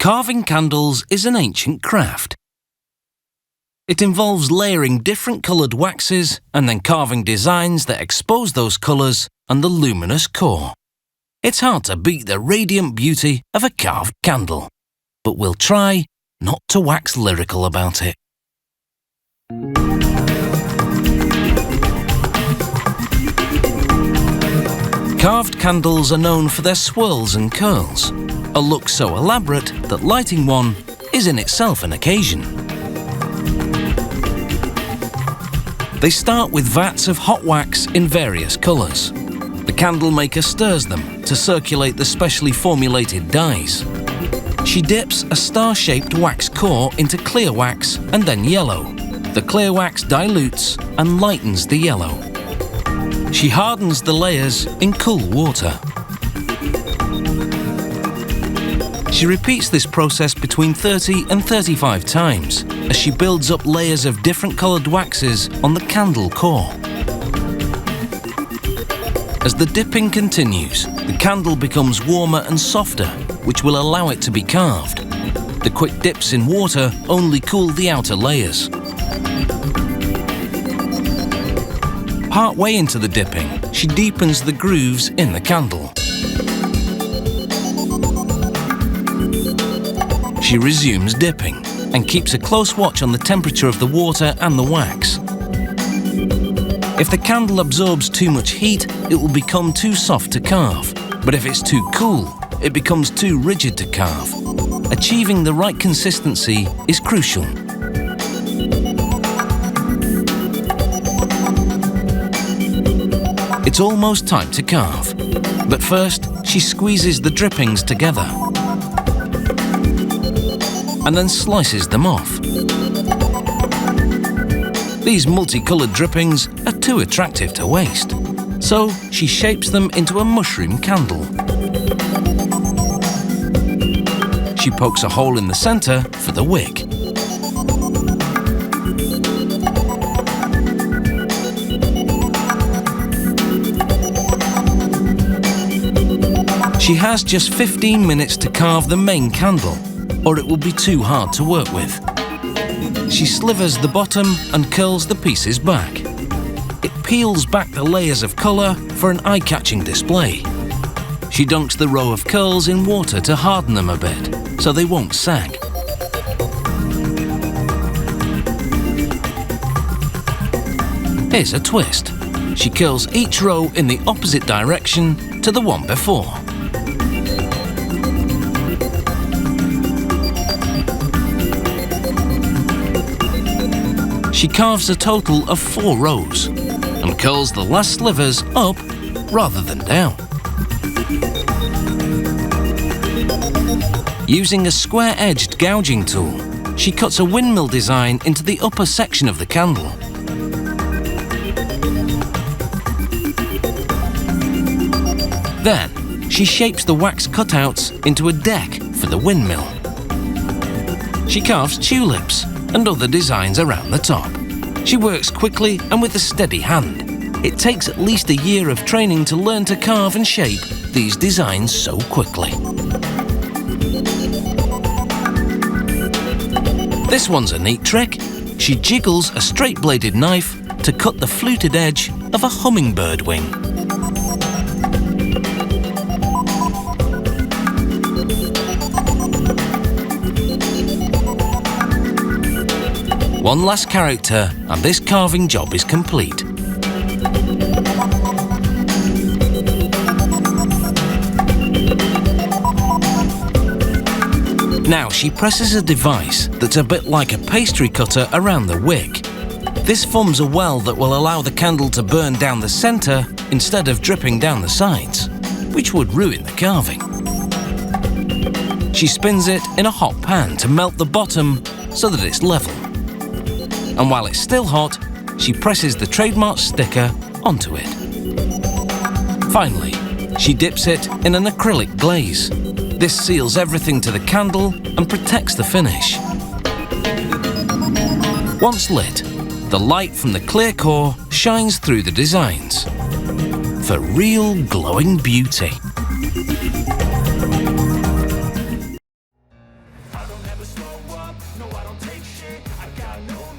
Carving candles is an ancient craft. It involves layering different coloured waxes and then carving designs that expose those colours and the luminous core. It's hard to beat the radiant beauty of a carved candle, but we'll try not to wax lyrical about it. Carved candles are known for their swirls and curls, a look so elaborate that lighting one is in itself an occasion. They start with vats of hot wax in various colours. The candle maker stirs them to circulate the specially formulated dyes. She dips a star-shaped wax core into clear wax and then yellow. The clear wax dilutes and lightens the yellow. She hardens the layers in cool water. She repeats this process between 30 and 35 times as she builds up layers of different coloured waxes on the candle core. As the dipping continues, the candle becomes warmer and softer, which will allow it to be carved. The quick dips in water only cool the outer layers. Part-way into the dipping, she deepens the grooves in the candle. She resumes dipping and keeps a close watch on the temperature of the water and the wax. If the candle absorbs too much heat, it will become too soft to carve, but if it's too cool, it becomes too rigid to carve. Achieving the right consistency is crucial. It's almost time to carve, but first she squeezes the drippings together and then slices them off. These multicoloured drippings are too attractive to waste, so she shapes them into a mushroom candle. She pokes a hole in the centre for the wick. She has just 15 minutes to carve the main candle, or it will be too hard to work with. She slivers the bottom and curls the pieces back. It peels back the layers of colour for an eye-catching display. She dunks the row of curls in water to harden them a bit, so they won't sag. Here's a twist. She curls each row in the opposite direction to the one before. She carves a total of 4 rows and curls the last slivers up rather than down. Using a square-edged gouging tool, she cuts a windmill design into the upper section of the candle. Then, she shapes the wax cutouts into a deck for the windmill. She carves tulips and other designs around the top. She works quickly and with a steady hand. It takes at least a year of training to learn to carve and shape these designs so quickly. This one's a neat trick. She jiggles a straight-bladed knife to cut the fluted edge of a hummingbird wing. One last character and this carving job is complete. Now she presses a device that's a bit like a pastry cutter around the wick. This forms a well that will allow the candle to burn down the centre instead of dripping down the sides, which would ruin the carving. She spins it in a hot pan to melt the bottom so that it's level. And while it's still hot, she presses the trademark sticker onto it. Finally, she dips it in an acrylic glaze. This seals everything to the candle and protects the finish. Once lit, the light from the clear core shines through the designs for real glowing beauty. never slow up, no I don't take shit, I got no